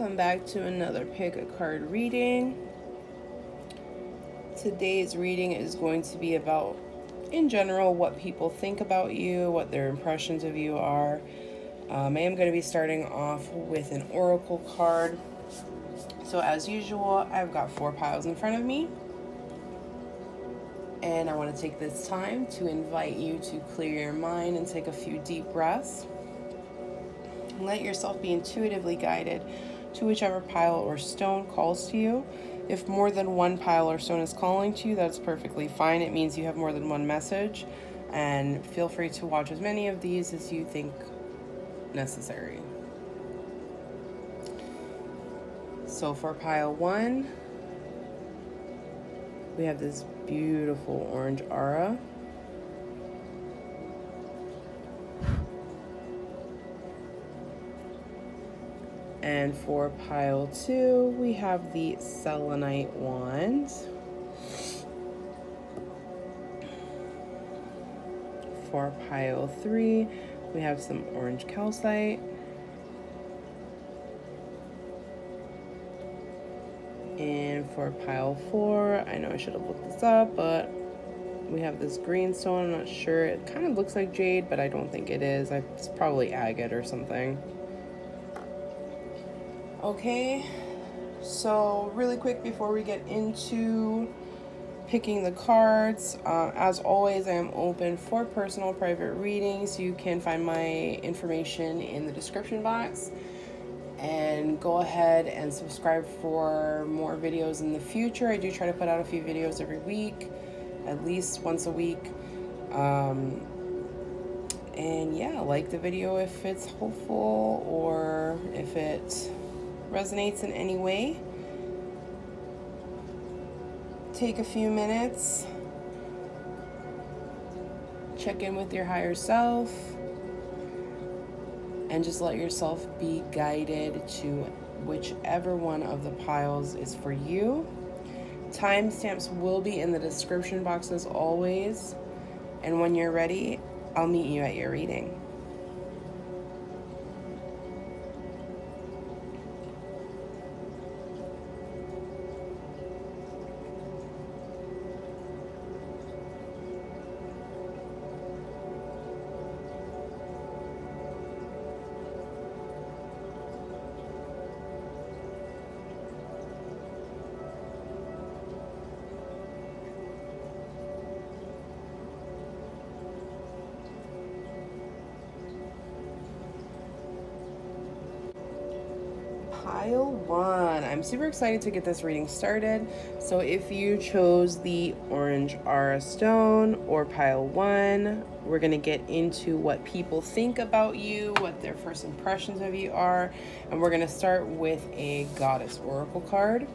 welcome back to another pick a card reading. Today's reading is going to be about, in general, what people think about you, what their impressions of you are. I am going to be starting off with an oracle card. So as usual, I've got 4 piles in front of me. And I want to take this time to invite you to clear your mind and take a few deep breaths. Let yourself be intuitively guided to whichever pile or stone calls to you. If more than one pile or stone is calling to you, that's perfectly fine. It means you have more than one message. And feel free to watch as many of these as you think necessary. So for pile 1, we have this beautiful orange aura. And for pile 2, we have the selenite wand. For pile 3, we have some orange calcite. And for pile 4, I know I should have looked this up, but we have this green stone. I'm not sure. It kind of looks like jade, but I don't think it is. It's probably agate or something. Okay, so really quick before we get into picking the cards, as always, I am open for personal private readings. You can find my information in the description box, and go ahead and subscribe for more videos in the future. I do try to put out a few videos every week, at least once a week. And yeah, like the video if it's hopeful or if it resonates in any way. Take a few minutes, check in with your higher self, and just let yourself be guided to whichever one of the piles is for you. Timestamps will be in the description box as always, and when you're ready, I'll meet you at your reading. Pile 1. I'm super excited to get this reading started. So if you chose the orange aura stone or pile 1, we're going to get into what people think about you, what their first impressions of you are, and we're going to start with a goddess oracle card.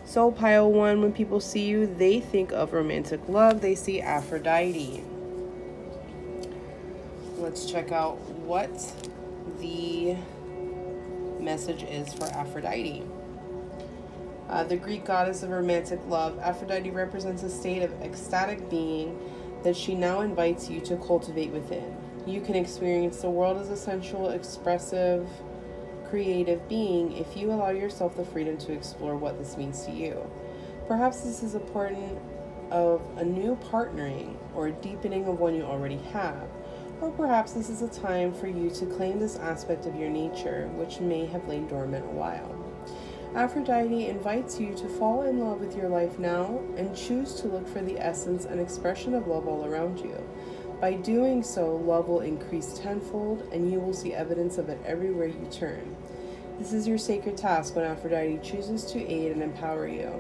So pile 1, when people see you, they think of romantic love. They see Aphrodite. Let's check out what the message is for Aphrodite. The Greek goddess of romantic love, Aphrodite represents a state of ecstatic being that she now invites you to cultivate within. You can experience the world as a sensual, expressive, creative being if you allow yourself the freedom to explore what this means to you. Perhaps this is a part of a new partnering or a deepening of one you already have. Or perhaps this is a time for you to claim this aspect of your nature, which may have lain dormant a while. Aphrodite invites you to fall in love with your life now and choose to look for the essence and expression of love all around you. By doing so, love will increase tenfold, and you will see evidence of it everywhere you turn. This is your sacred task when Aphrodite chooses to aid and empower you.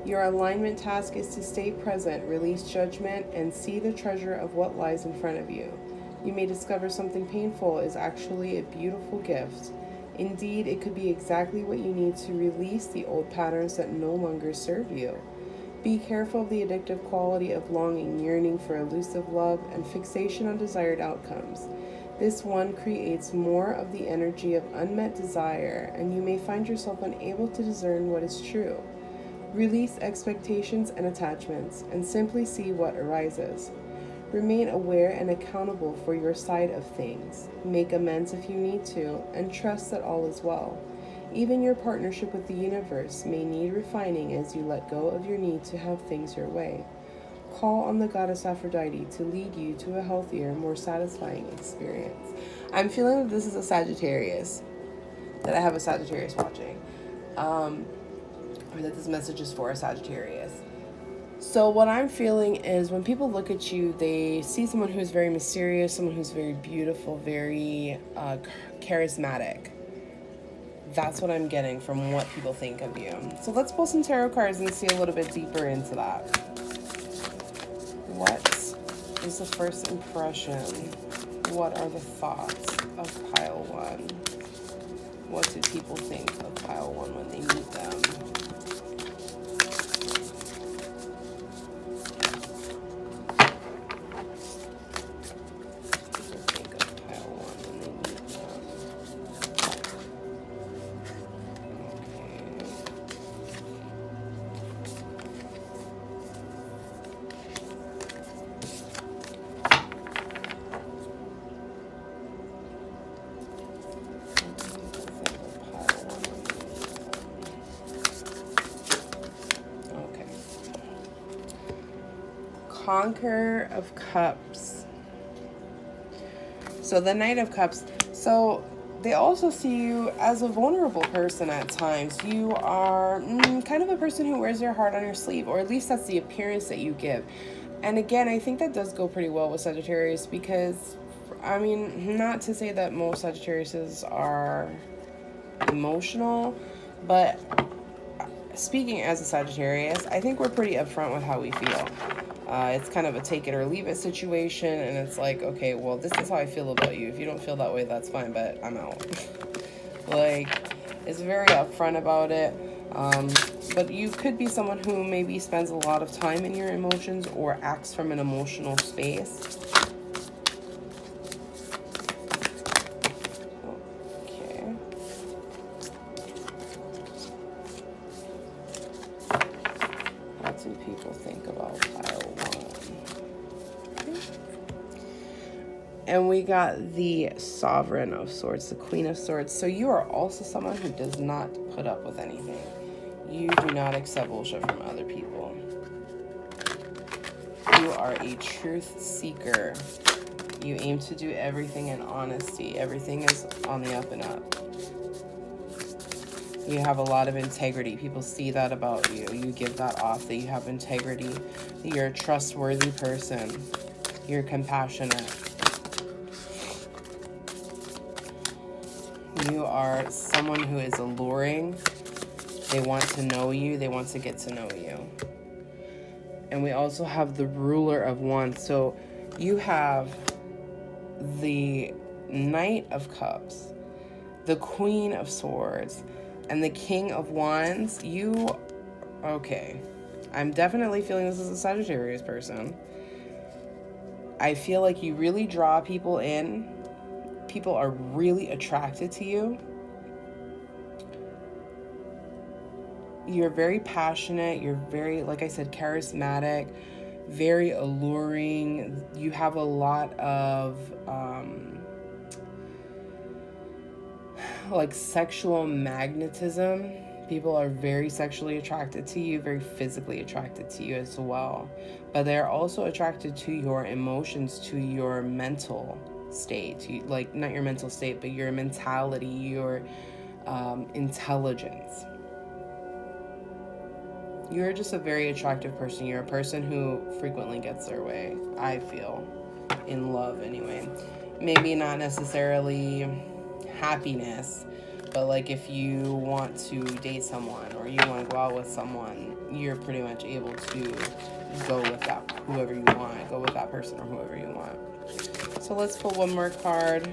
Your alignment task is to stay present, release judgment, and see the treasure of what lies in front of you. You may discover something painful is actually a beautiful gift. Indeed, it could be exactly what you need to release the old patterns that no longer serve you. Be careful of the addictive quality of longing, yearning for elusive love, and fixation on desired outcomes. This one creates more of the energy of unmet desire, and you may find yourself unable to discern what is true. Release expectations and attachments, and simply see what arises. Remain aware and accountable for your side of things. Make amends if you need to, and trust that all is well. Even your partnership with the universe may need refining as you let go of your need to have things your way. Call on the goddess Aphrodite to lead you to a healthier, more satisfying experience. I'm feeling that this is a Sagittarius, that I have a Sagittarius watching, or that this message is for a Sagittarius. So what I'm feeling is when people look at you, they see someone who's very mysterious, someone who's very beautiful, very charismatic. That's what I'm getting from what people think of you. So let's pull some tarot cards and see a little bit deeper into that. What is the first impression? What are the thoughts of pile 1? What do people think of pile 1 when they meet them? Conqueror of Cups. So the Knight of Cups. So they also see you as a vulnerable person at times. You are kind of a person who wears your heart on your sleeve, or at least that's the appearance that you give. And again, I think that does go pretty well with Sagittarius because, I mean, not to say that most Sagittariuses are emotional, but speaking as a Sagittarius, I think we're pretty upfront with how we feel. It's kind of a take it or leave it situation, and it's like, okay, well, this is how I feel about you. If you don't feel that way, that's fine, but I'm out. Like, it's very upfront about it. But you could be someone who maybe spends a lot of time in your emotions or acts from an emotional space. Okay. What do people think about pile 1? And we got the Sovereign of Swords, the Queen of Swords. So you are also someone who does not put up with anything. You do not accept bullshit from other people. You are a truth seeker. You aim to do everything in honesty. Everything is on the up and up. You have a lot of integrity. People see that about you. You give that off, that you have integrity. That you're a trustworthy person. You're compassionate. You are someone who is alluring. They want to know you. They want to get to know you. And we also have the Ruler of Wands. So you have the Knight of Cups, the Queen of Swords, and the King of Wands. Okay. I'm definitely feeling this as a Sagittarius person. I feel like you really draw people in. People are really attracted to you. You're very passionate. You're very, like I said, charismatic, very alluring. You have a lot of like sexual magnetism. People are very sexually attracted to you, very physically attracted to you as well. But they're also attracted to your emotions, to your mental state, like not your mental state, but your mentality, your intelligence. You're just a very attractive person. You're a person who frequently gets their way, I feel, in love anyway. Maybe not necessarily happiness, but like if you want to date someone or you want to go out with someone, you're pretty much able to go with that, whoever you want, go with that person or whoever you want. So let's pull one more card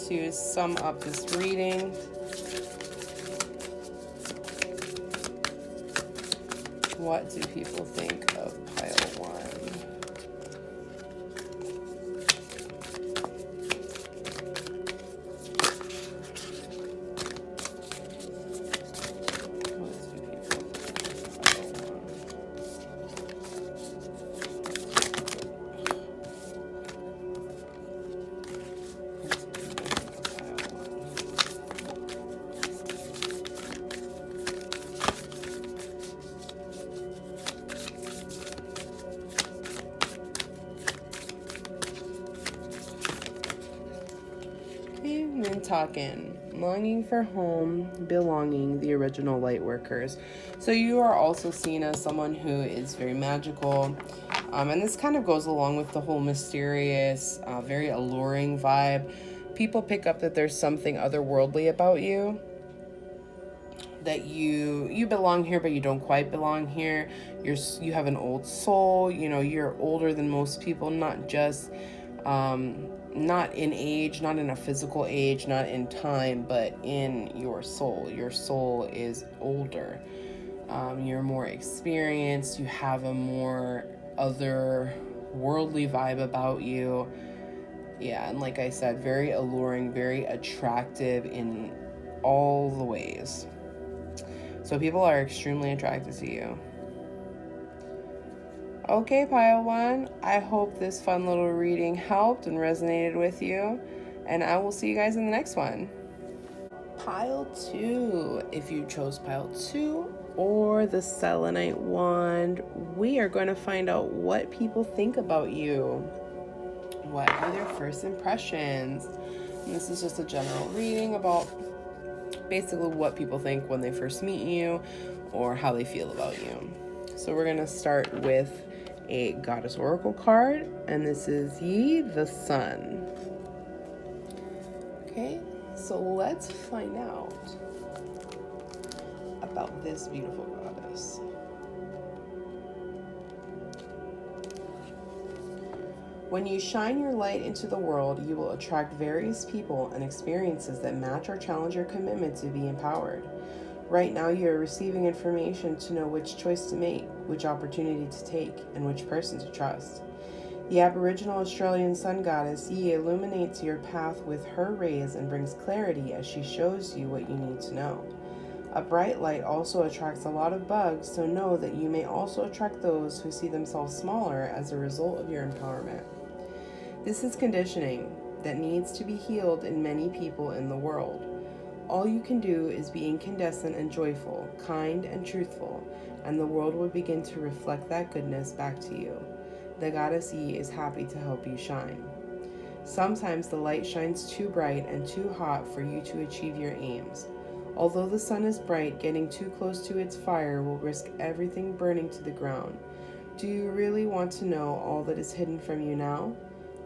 to sum up this reading. What do people think of pile 1? Okay, and then talking. Longing for home, belonging, the original light workers. So you are also seen as someone who is very magical. And this kind of goes along with the whole mysterious, very alluring vibe. People pick up that there's something otherworldly about you, that you belong here but you don't quite belong here. You have an old soul, you're older than most people, not just not in age, not in a physical age, not in time, but in your soul. Your soul is older. You're more experienced, you have a more otherworldly vibe about you. Yeah, and like I said, very alluring, very attractive in all the ways. So people are extremely attracted to you. Okay, Pile 1, I hope this fun little reading helped and resonated with you, and I will see you guys in the next one. Pile 2, if you chose Pile 2 or the Selenite Wand, we are going to find out what people think about you. What are their first impressions? And this is just a general reading about basically what people think when they first meet you or how they feel about you. So we're going to start with a Goddess Oracle card, and this is Yi, the Sun. Okay, so let's find out about this beautiful goddess. When you shine your light into the world, you will attract various people and experiences that match or challenge your commitment to be empowered. Right now, you are receiving information to know which choice to make, which opportunity to take, and which person to trust. The Aboriginal Australian sun goddess Yi illuminates your path with her rays and brings clarity as she shows you what you need to know. A bright light also attracts a lot of bugs, so know that you may also attract those who see themselves smaller as a result of your empowerment. This is conditioning that needs to be healed in many people in the world. All you can do is be incandescent and joyful, kind and truthful, and the world will begin to reflect that goodness back to you. The goddess Yi is happy to help you shine. Sometimes the light shines too bright and too hot for you to achieve your aims. Although the sun is bright, getting too close to its fire will risk everything burning to the ground. Do you really want to know all that is hidden from you now?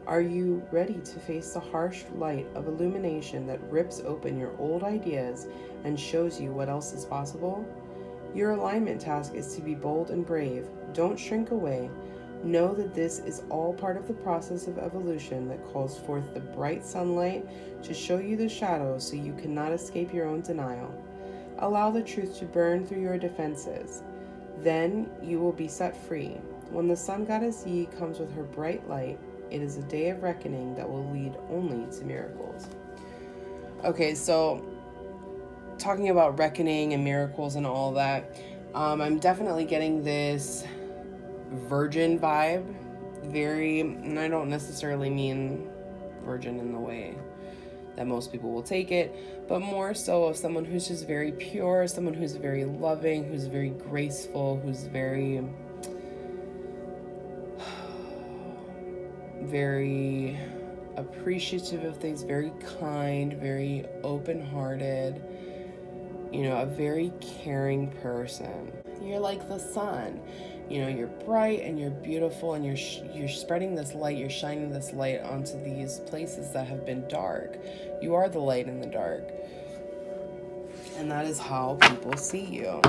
Are you ready to face the harsh light of illumination that rips open your old ideas and shows you what else is possible? Your alignment task is to be bold and brave. Don't shrink away. Know that this is all part of the process of evolution that calls forth the bright sunlight to show you the shadows so you cannot escape your own denial. Allow the truth to burn through your defenses. Then you will be set free. When the sun goddess Yi comes with her bright light, it is a day of reckoning that will lead only to miracles. Okay, so talking about reckoning and miracles and all that, I'm definitely getting this virgin vibe. And I don't necessarily mean virgin in the way that most people will take it, but more so of someone who's just very pure, someone who's very loving, who's very graceful, who's very appreciative of things, very kind, very open-hearted, a very caring person. You're like the sun. You're bright and you're beautiful and you're spreading this light, you're shining this light onto these places that have been dark. You are the light in the dark. And that is how people see you.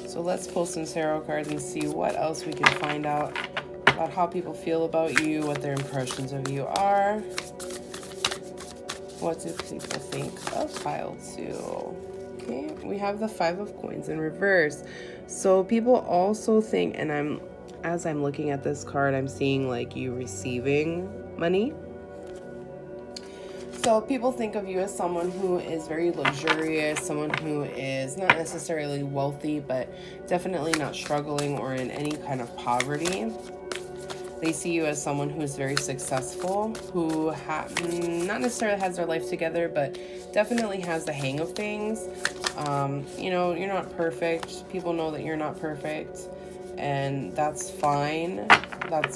So let's pull some tarot cards and see what else we can find out about how people feel about you, what their impressions of you are. What do people think of Pile 2? Okay, we have the 5 of Coins in reverse. So people also think, and as I'm looking at this card, I'm seeing like you receiving money. So people think of you as someone who is very luxurious, someone who is not necessarily wealthy, but definitely not struggling or in any kind of poverty. They see you as someone who is very successful, who not necessarily has their life together, but definitely has the hang of things. You're not perfect. People know that you're not perfect, and that's fine.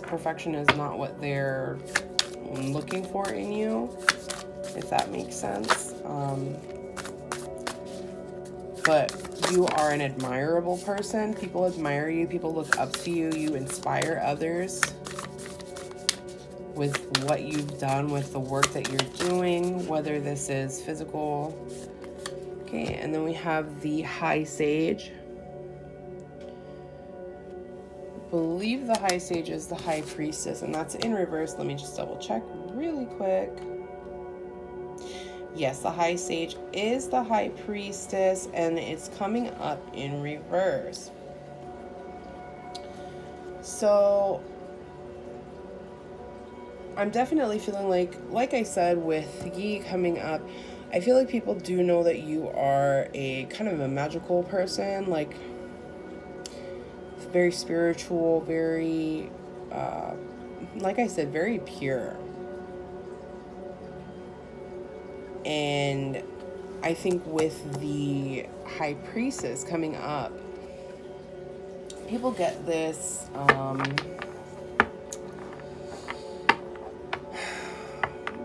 Perfection is not what they're looking for in you, if that makes sense. But you are an admirable person. People admire you. People look up to you. You inspire others with what you've done, with the work that you're doing, whether this is physical. Okay, and then we have the High Sage. I believe the High Sage is the High Priestess, and that's in reverse. Let me just double check really quick. Yes, the High Sage is the High Priestess, and it's coming up in reverse. So I'm definitely feeling like I said, with Yi coming up, I feel like people do know that you are a kind of a magical person, like very spiritual, very, like I said, very pure. And I think with the High Priestess coming up, people get this,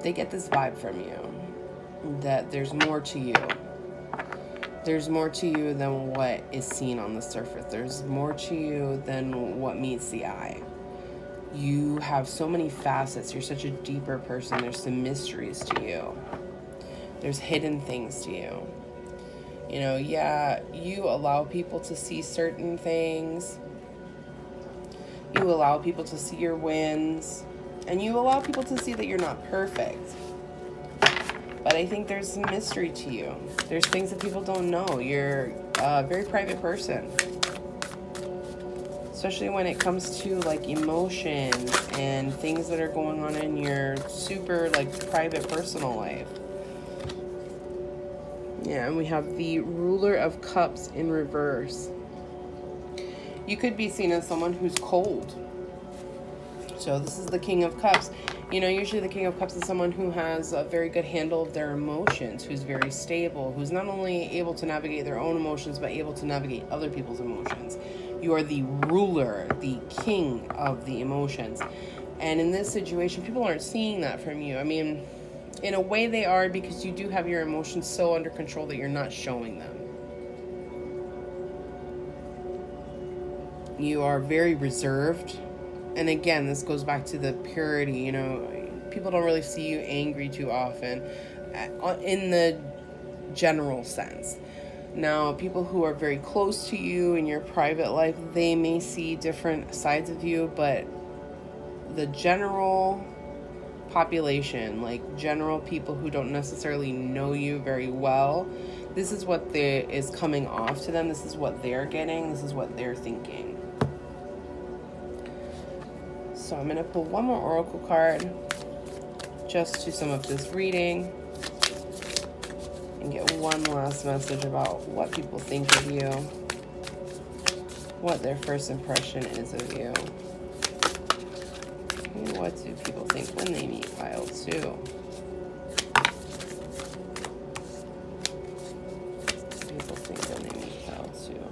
they get this vibe from you, that there's more to you. There's more to you than what is seen on the surface. There's more to you than what meets the eye. You have so many facets. You're such a deeper person. There's some mysteries to you. There's hidden things to you. You know, yeah, you allow people to see certain things. You allow people to see your wins. And you allow people to see that you're not perfect. But I think there's some mystery to you. There's things that people don't know. You're a very private person. Especially when it comes to like emotions and things that are going on in your super like private personal life. Yeah, and we have the Ruler of Cups in reverse. You could be seen as someone who's cold. So this is the King of Cups. You know, usually the King of Cups is someone who has a very good handle of their emotions, who's very stable, who's not only able to navigate their own emotions, but able to navigate other people's emotions. You are the ruler, the king of the emotions. And in this situation, people aren't seeing that from you. I mean, in a way they are, because you do have your emotions so under control that you're not showing them. You are very reserved. And again, this goes back to the purity, you know, people don't really see you angry too often in the general sense. Now, people who are very close to you in your private life, they may see different sides of you, but the general population, like general people who don't necessarily know you very well, this is what is coming off to them. This is what they're getting. This is what they're thinking. So I'm going to pull one more oracle card just to sum up this reading and get one last message about what people think of you, what their first impression is of you, and what do people think when they meet pile 2. People think when they meet pile 2.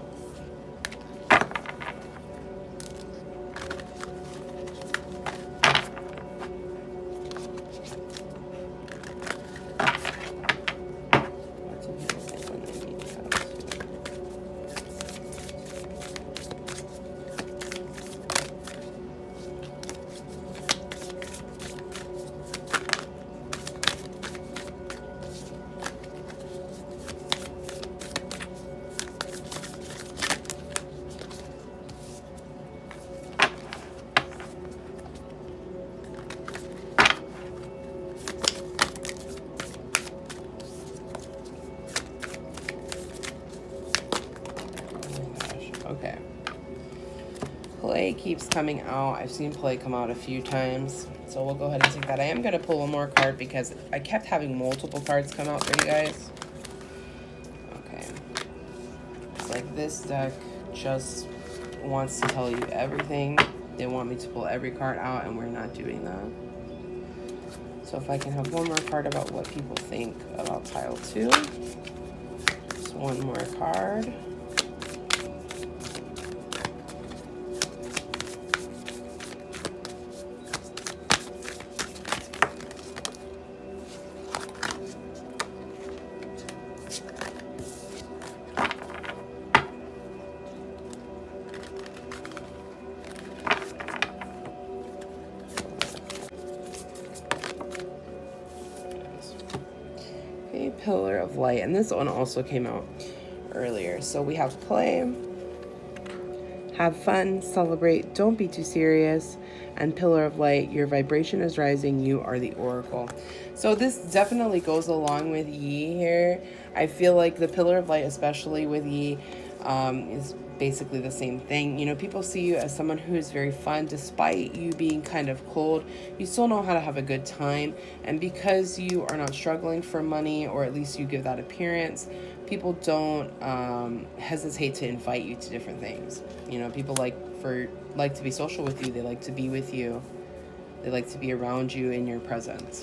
Okay. Play keeps coming out. I've seen play come out a few times. So we'll go ahead and take that. I am going to pull one more card because I kept having multiple cards come out for you guys. Okay. It's like this deck just wants to tell you everything. They want me to pull every card out, and we're not doing that. So if I can have one more card about what people think about pile 2. Just one more card. Pillar of Light, and this one also came out earlier. So we have play, have fun, celebrate, don't be too serious, and Pillar of Light, your vibration is rising, you are the oracle. So this definitely goes along with Yi here. I feel like the Pillar of Light, especially with Yi, is basically the same thing. You know, people see you as someone who is very fun. Despite you being kind of cold, you still know how to have a good time. And because you are not struggling for money, or at least you give that appearance, people don't hesitate to invite you to different things. You know, people like to be social with you. They like to be with you. They like to be around you in your presence.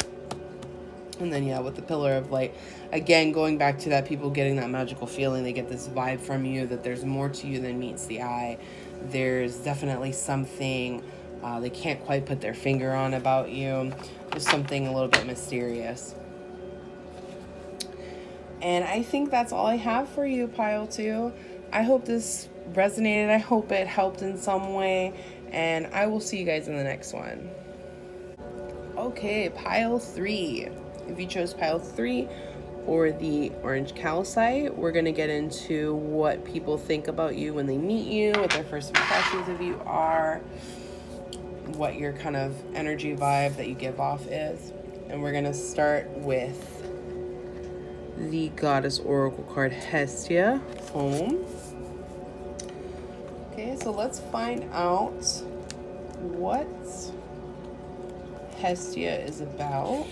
And then, yeah, with the Pillar of Light, again, going back to that, people getting that magical feeling, they get this vibe from you that there's more to you than meets the eye. There's definitely something they can't quite put their finger on about you. There's something a little bit mysterious. And I think that's all I have for you, Pile 2. I hope this resonated. I hope it helped in some way. And I will see you guys in the next one. Okay, Pile 3. If you chose Pile 3 or the Orange Calcite, we're going to get into what people think about you when they meet you, what their first impressions of you are, what your kind of energy vibe that you give off is. And we're going to start with the Goddess Oracle card, Hestia, Home. Okay, so let's find out what Hestia is about.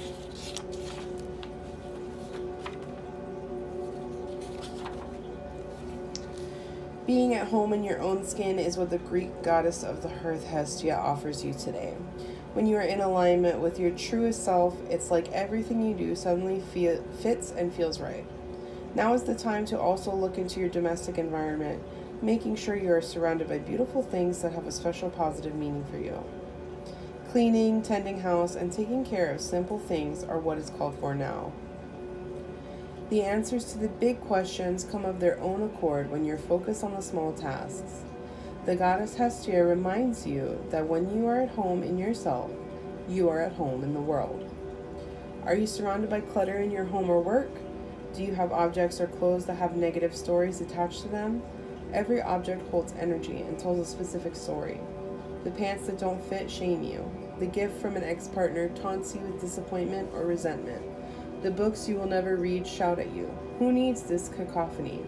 Being at home in your own skin is what the Greek goddess of the hearth, Hestia, offers you today. When you are in alignment with your truest self, it's like everything you do suddenly fits and feels right. Now is the time to also look into your domestic environment, making sure you are surrounded by beautiful things that have a special positive meaning for you. Cleaning, tending house, and taking care of simple things are what is called for now. The answers to the big questions come of their own accord when you're focused on the small tasks. The goddess Hestia reminds you that when you are at home in yourself, you are at home in the world. Are you surrounded by clutter in your home or work? Do you have objects or clothes that have negative stories attached to them? Every object holds energy and tells a specific story. The pants that don't fit shame you. The gift from an ex-partner taunts you with disappointment or resentment. The books you will never read shout at you. Who needs this cacophony?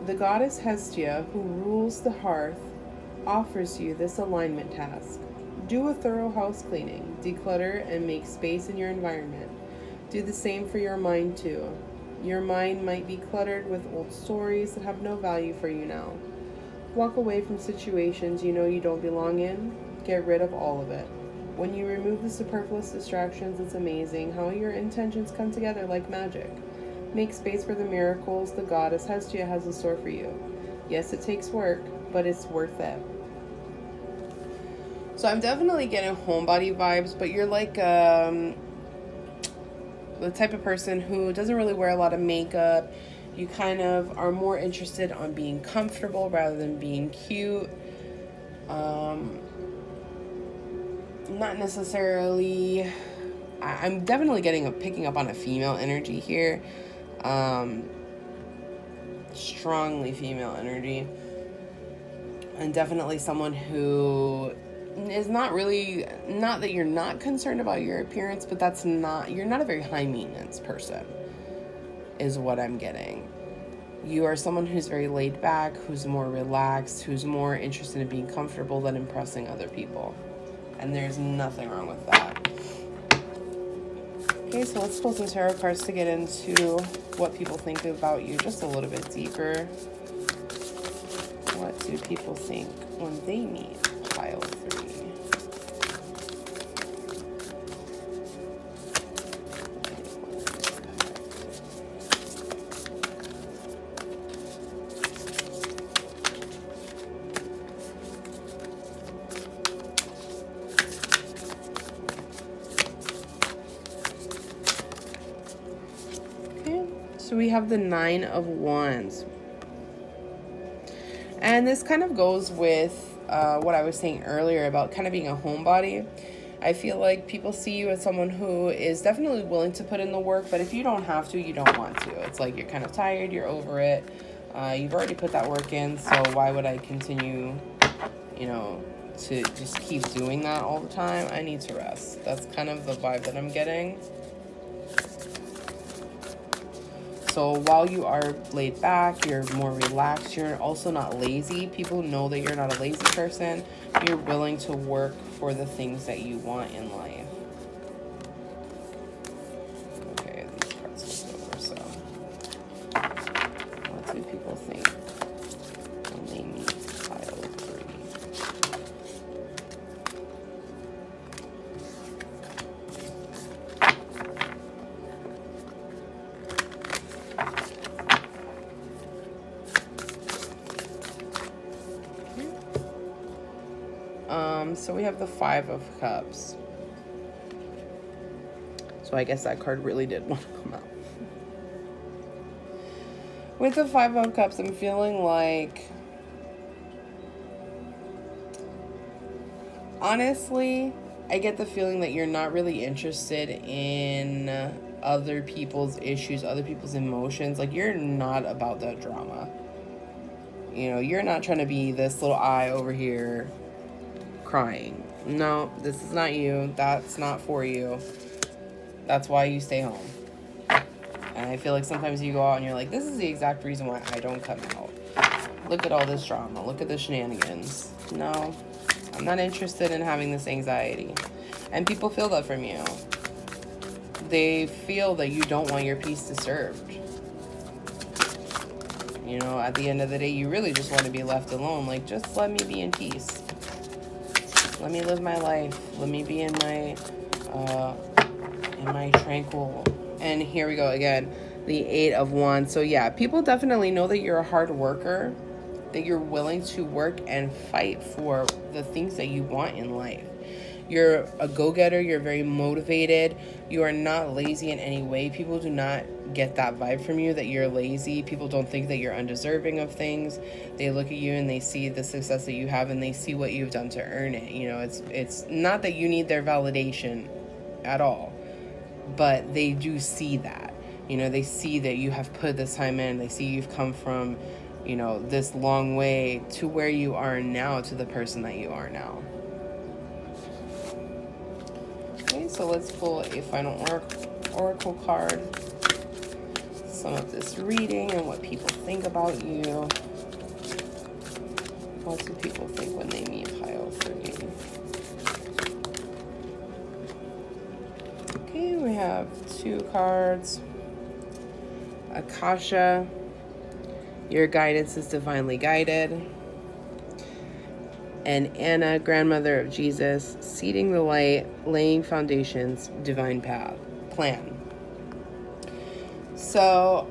The goddess Hestia, who rules the hearth, offers you this alignment task. Do a thorough house cleaning, declutter, and make space in your environment. Do the same for your mind too. Your mind might be cluttered with old stories that have no value for you now. Walk away from situations you know you don't belong in. Get rid of all of it. When you remove the superfluous distractions, it's amazing how your intentions come together like magic. Make space for the miracles the goddess Hestia has in store for you. Yes, it takes work, but it's worth it. So I'm definitely getting homebody vibes, but you're like the type of person who doesn't really wear a lot of makeup. You kind of are more interested on being comfortable rather than being cute. Not necessarily. I'm definitely picking up on a female energy here. Strongly female energy. And definitely someone who is not that you're not concerned about your appearance, but you're not a very high maintenance person, is what I'm getting. You are someone who's very laid back, who's more relaxed, who's more interested in being comfortable than impressing other people. And there's nothing wrong with that. Okay, so let's pull some tarot cards to get into what people think about you just a little bit deeper. What do people think when they meet Pile 3? So we have the 9 of Wands. And this kind of goes with what I was saying earlier about kind of being a homebody. I feel like people see you as someone who is definitely willing to put in the work, but if you don't have to, you don't want to. It's like you're kind of tired, you're over it. You've already put that work in, so why would I continue, to just keep doing that all the time? I need to rest. That's kind of the vibe that I'm getting. So while you are laid back, you're more relaxed, you're also not lazy. People know that you're not a lazy person. You're willing to work for the things that you want in life. Okay, these cards are over, so what do people think when they meet pile 3? So we have the 5 of Cups. So I guess that card really did want to come out. With the 5 of Cups, I'm feeling like, honestly, I get the feeling that you're not really interested in other people's issues, other people's emotions. Like, you're not about that drama. You're not trying to be this little eye over here crying. No, this is not you. That's not for you. That's why you stay home. And I feel like sometimes you go out and you're like, this is the exact reason why I don't come out. Look at all this drama. Look at the shenanigans. No, I'm not interested in having this anxiety. And people feel that from you. They feel that you don't want your peace disturbed. At the end of the day, you really just want to be left alone. Like, just let me be in peace. Let me live my life. Let me be in my tranquil. And here we go again, the 8 of Wands. So yeah, people definitely know that you're a hard worker, that you're willing to work and fight for the things that you want in life. You're a go-getter. You're very motivated. You are not lazy in any way. People do not get that vibe from you, that you're lazy. People don't think that you're undeserving of things. They look at you and they see the success that you have and they see what you've done to earn it. It's not that you need their validation at all, but they do see that. They see that you have put this time in. They see you've come from, this long way to where you are now, to the person that you are now. Okay, so let's pull a final oracle card. Sum up this reading and what people think about you. What do people think when they meet pile 3? Okay, we have 2 cards. Akasha, your guidance is divinely guided. And Anna, grandmother of Jesus, seeding the light, laying foundations, divine plan. So,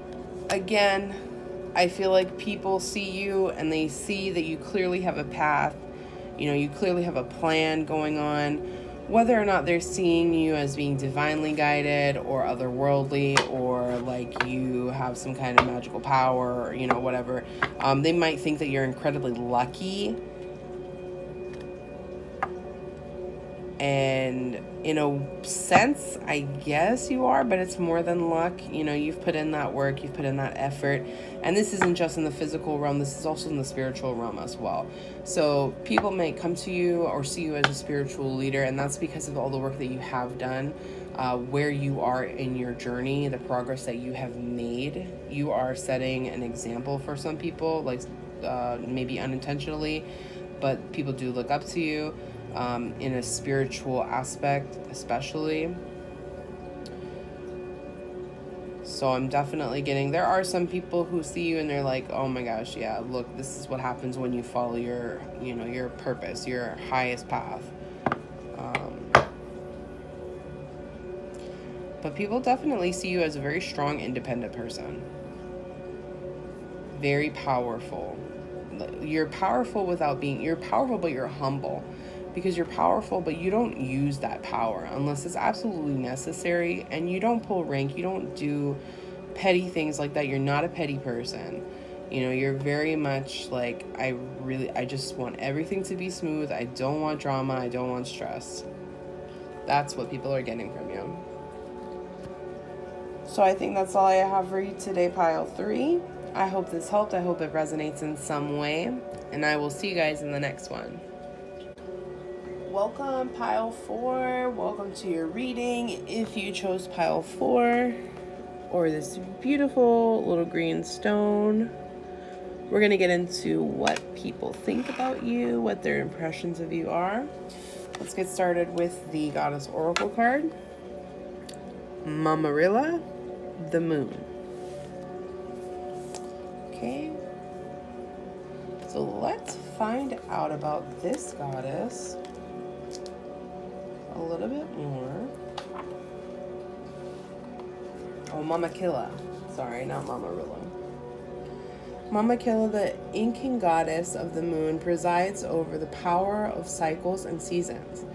again, I feel like people see you and they see that you clearly have a path. You clearly have a plan going on. Whether or not they're seeing you as being divinely guided or otherworldly, or like you have some kind of magical power, or, whatever. They might think that you're incredibly lucky. And in a sense, I guess you are, but it's more than luck. You've put in that work, you've put in that effort. And this isn't just in the physical realm, this is also in the spiritual realm as well. So people may come to you or see you as a spiritual leader, and that's because of all the work that you have done, where you are in your journey, the progress that you have made. You are setting an example for some people, like maybe unintentionally, but people do look up to you. In a spiritual aspect, especially. So I'm definitely getting, there are some people who see you and they're like, oh my gosh, yeah, look, this is what happens when you follow your, your purpose, your highest path. But people definitely see you as a very strong, independent person. Very powerful. You're powerful you're powerful, but you're humble. Because you're powerful, but you don't use that power unless it's absolutely necessary, and you don't pull rank, you don't do petty things like that. You're not a petty person. You're very much like, I just want everything to be smooth. I don't want drama. I don't want stress. That's what people are getting from you. So I think that's all I have for you today, pile 3. I hope this helped. I hope it resonates in some way. And I will see you guys in the next one. Welcome, pile 4. Welcome to your reading. If you chose pile 4 or this beautiful little green stone, we're going to get into what people think about you, what their impressions of you are. Let's get started with the Goddess Oracle card. Mamarilla, the Moon. Okay. So let's find out about this goddess a little bit more. Oh, Mamakilla. Sorry, not Mamarilla. Mamakilla, the Incan goddess of the moon, presides over the power of cycles and seasons.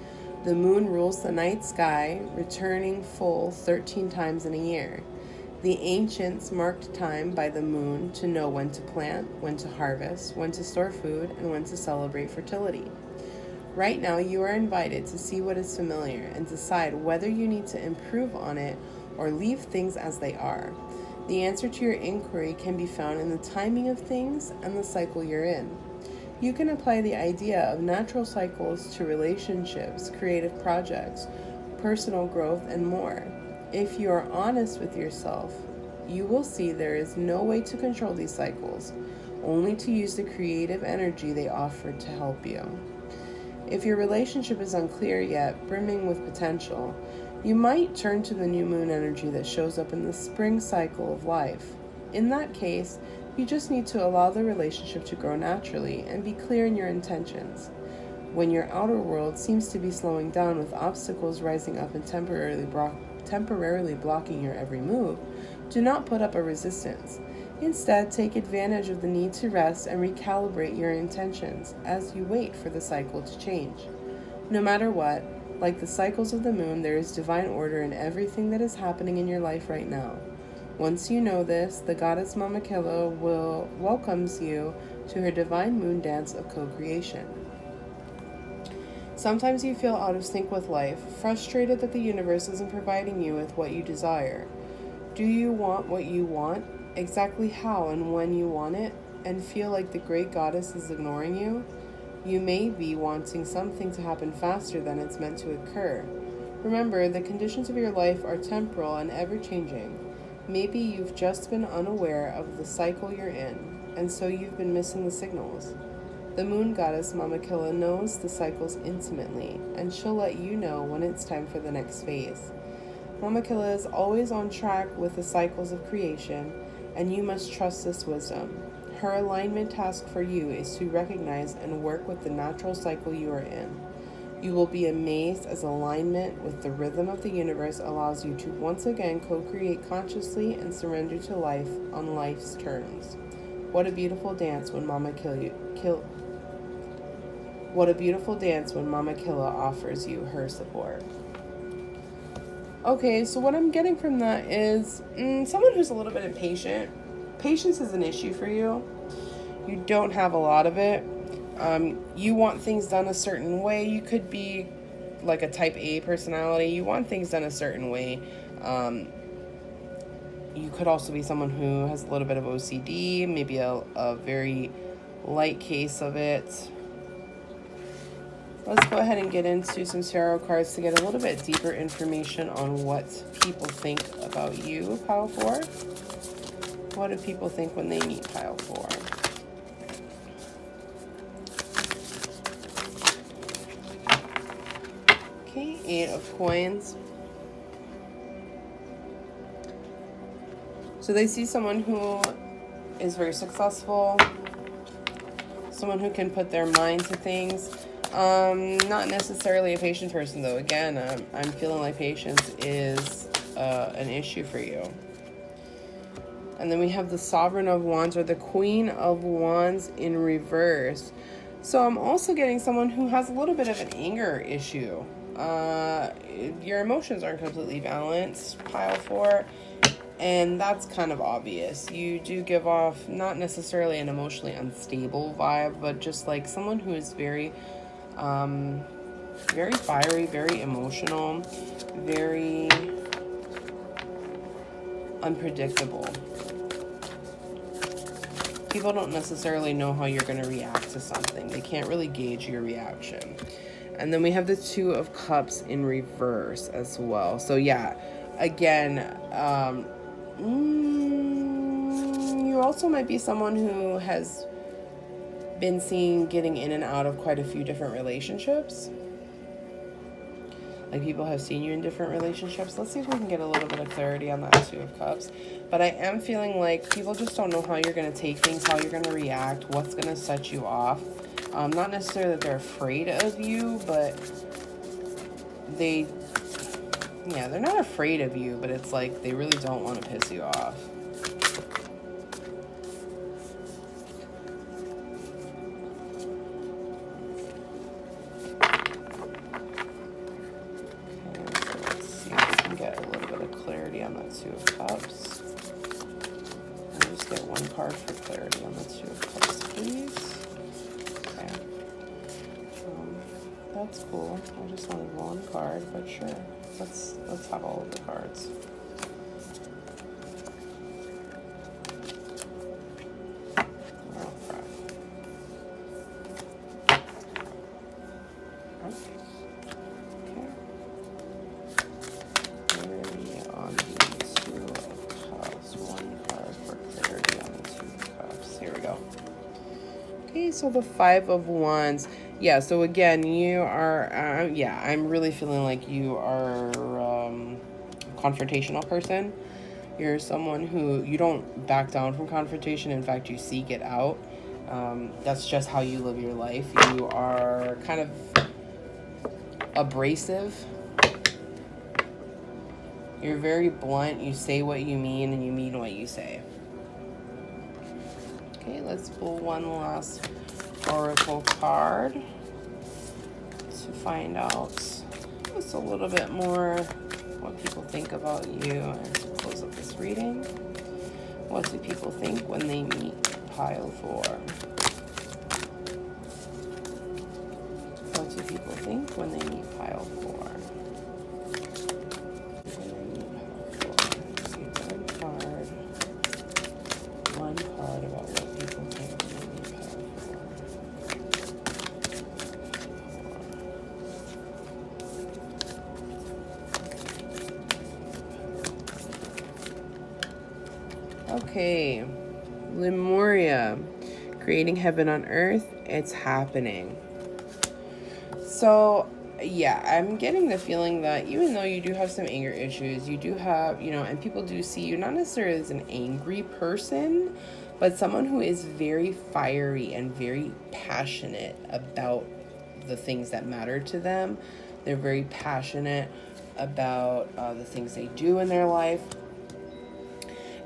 The moon rules the night sky, returning full 13 times in a year. The ancients marked time by the moon to know when to plant, when to harvest, when to store food, and when to celebrate fertility. Right now, you are invited to see what is familiar and decide whether you need to improve on it or leave things as they are. The answer to your inquiry can be found in the timing of things and the cycle you're in. You can apply the idea of natural cycles to relationships, creative projects, personal growth, and more. If you are honest with yourself, you will see there is no way to control these cycles, only to use the creative energy they offer to help you. If your relationship is unclear yet brimming with potential, you might turn to the new moon energy that shows up in the spring cycle of life. In that case, you just need to allow the relationship to grow naturally and be clear in your intentions. When your outer world seems to be slowing down with obstacles rising up and temporarily blocking your every move, do not put up a resistance. Instead, take advantage of the need to rest and recalibrate your intentions as you wait for the cycle to change. No matter what, like the cycles of the moon, there is divine order in everything that is happening in your life right now. Once you know this, the goddess Mamakilla welcomes you to her divine moon dance of co-creation. Sometimes you feel out of sync with life, frustrated that the universe isn't providing you with what you desire. Do you want what you want, exactly how and when you want it, and feel like the great goddess is ignoring you? You may be wanting something to happen faster than it's meant to occur. Remember, the conditions of your life are temporal and ever-changing. Maybe you've just been unaware of the cycle you're in, and so you've been missing the signals. The moon goddess Mamakilla knows the cycles intimately, and she'll let you know when it's time for the next phase. Mamakilla is always on track with the cycles of creation, and you must trust this wisdom. Her alignment task for you is to recognize and work with the natural cycle you are in. You will be amazed as alignment with the rhythm of the universe allows you to once again co-create consciously and surrender to life on life's terms. What a beautiful dance when Mamakilla offers you her support. Okay, so what I'm getting from that is someone who's a little bit impatient. Patience is an issue for you. You don't have a lot of it. You want things done a certain way. You could be like a type A personality. You want things done a certain way. You could also be someone who has a little bit of OCD, maybe a very light case of it. Let's go ahead and get into some tarot cards to get a little bit deeper information on what people think about you, pile 4. What do people think when they meet pile 4? Okay, 8 of coins. So they see someone who is very successful, someone who can put their mind to things. Not necessarily a patient person, though. Again, I'm feeling like patience is an issue for you. And then we have the Sovereign of Wands, or the Queen of Wands in reverse. So I'm also getting someone who has a little bit of an anger issue. Your emotions aren't completely balanced, pile 4. And that's kind of obvious. You do give off not necessarily an emotionally unstable vibe, but just like someone who is very Very fiery, very emotional, very unpredictable. People don't necessarily know how you're going to react to something. They can't really gauge your reaction. And then we have the Two of Cups in reverse as well. So yeah, again, you also might be someone who has been seen getting in and out of quite a few different relationships. Like, people have seen you in different relationships. Let's see if we can get a little bit of clarity on that Two of Cups. But I am feeling like people just don't know how you're going to take things, how you're going to react, what's going to set you off. Not necessarily that they're afraid of you, but they're not afraid of you, but it's like they really don't want to piss you off. On that Two of Cups. I'll just get one card for clarity on the Two of Cups, please. Okay. That's cool. I just wanted one card, but sure. Let's have all of the cards. Oh crap. Okay. So the Five of Wands. Yeah, so again, you are, I'm really feeling like you are a confrontational person. You're someone who, you don't back down from confrontation. In fact, you seek it out. That's just how you live your life. You are kind of abrasive. You're very blunt. You say what you mean, and you mean what you say. Okay, let's pull one last oracle card to find out just a little bit more what people think about you, and to close up this reading. What do people think when they meet pile 4? What do people think when they meet pile 4? One card about what people think when they meet pile 4. Okay, Lemuria, creating heaven on earth. It's happening. So yeah, I'm getting the feeling that even though you do have some anger issues, you do have, and people do see you not necessarily as an angry person, but someone who is very fiery and very passionate about the things that matter to them. They're very passionate about the things they do in their life.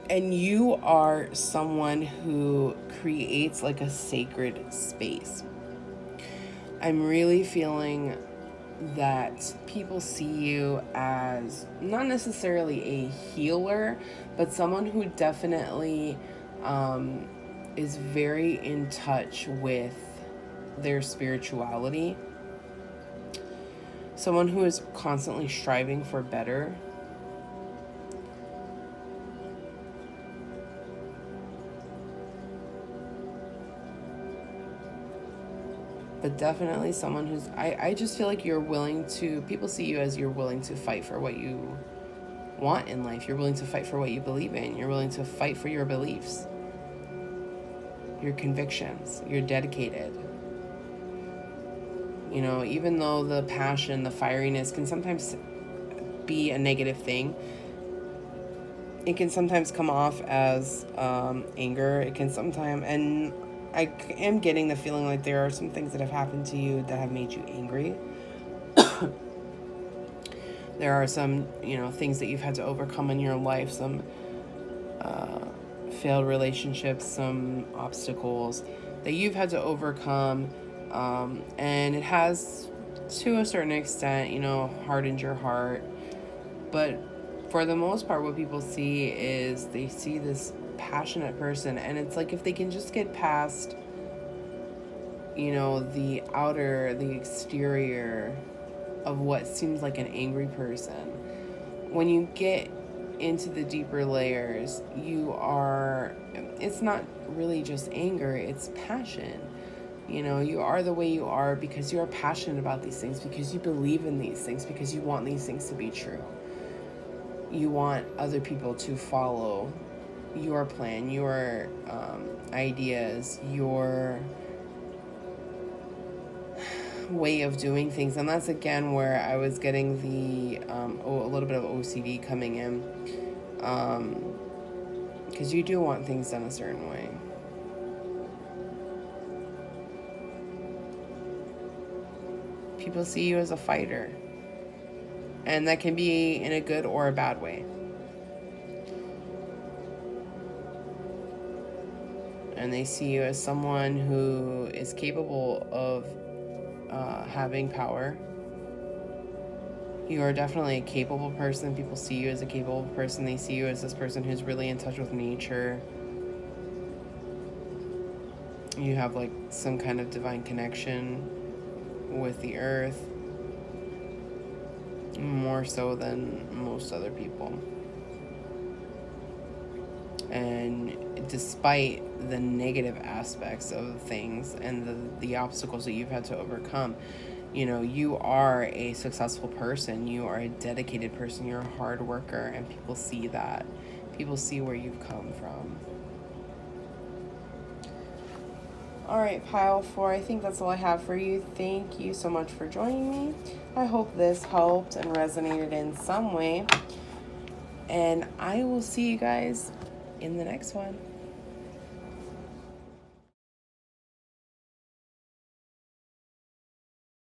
And you are someone who creates like a sacred space. I'm really feeling that people see you as not necessarily a healer, but someone who definitely is very in touch with their spirituality. Someone who is constantly striving for better. But definitely someone who's, I just feel like you're willing to, people see you as you're willing to fight for what you want in life. You're willing to fight for what you believe in. You're willing to fight for your beliefs, your convictions. You're dedicated. Even though the passion, the fieriness can sometimes be a negative thing, it can sometimes come off as anger. It can sometimes, and I am getting the feeling like there are some things that have happened to you that have made you angry. There are some, things that you've had to overcome in your life, some failed relationships, some obstacles that you've had to overcome. And it has, to a certain extent, hardened your heart. But for the most part, what people see is they see this passionate person, and it's like if they can just get past the exterior of what seems like an angry person. When you get into the deeper layers, it's not really just anger, it's passion. You are the way you are because you are passionate about these things, because you believe in these things, because you want these things to be true. You want other people to follow your plan, your ideas, your way of doing things. And that's again where I was getting a little bit of OCD coming in, because you do want things done a certain way. People see you as a fighter, and that can be in a good or a bad way. And they see you as someone who is capable of having power. You are definitely a capable person. People see you as a capable person. They see you as this person who's really in touch with nature. You have like some kind of divine connection with the earth, more so than most other people. And despite the negative aspects of things and the obstacles that you've had to overcome, you are a successful person. You are a dedicated person. You're a hard worker, and people see that. People see where you've come from. All right, pile 4, I think that's all I have for you. Thank you so much for joining me. I hope this helped and resonated in some way. And I will see you guys in the next one.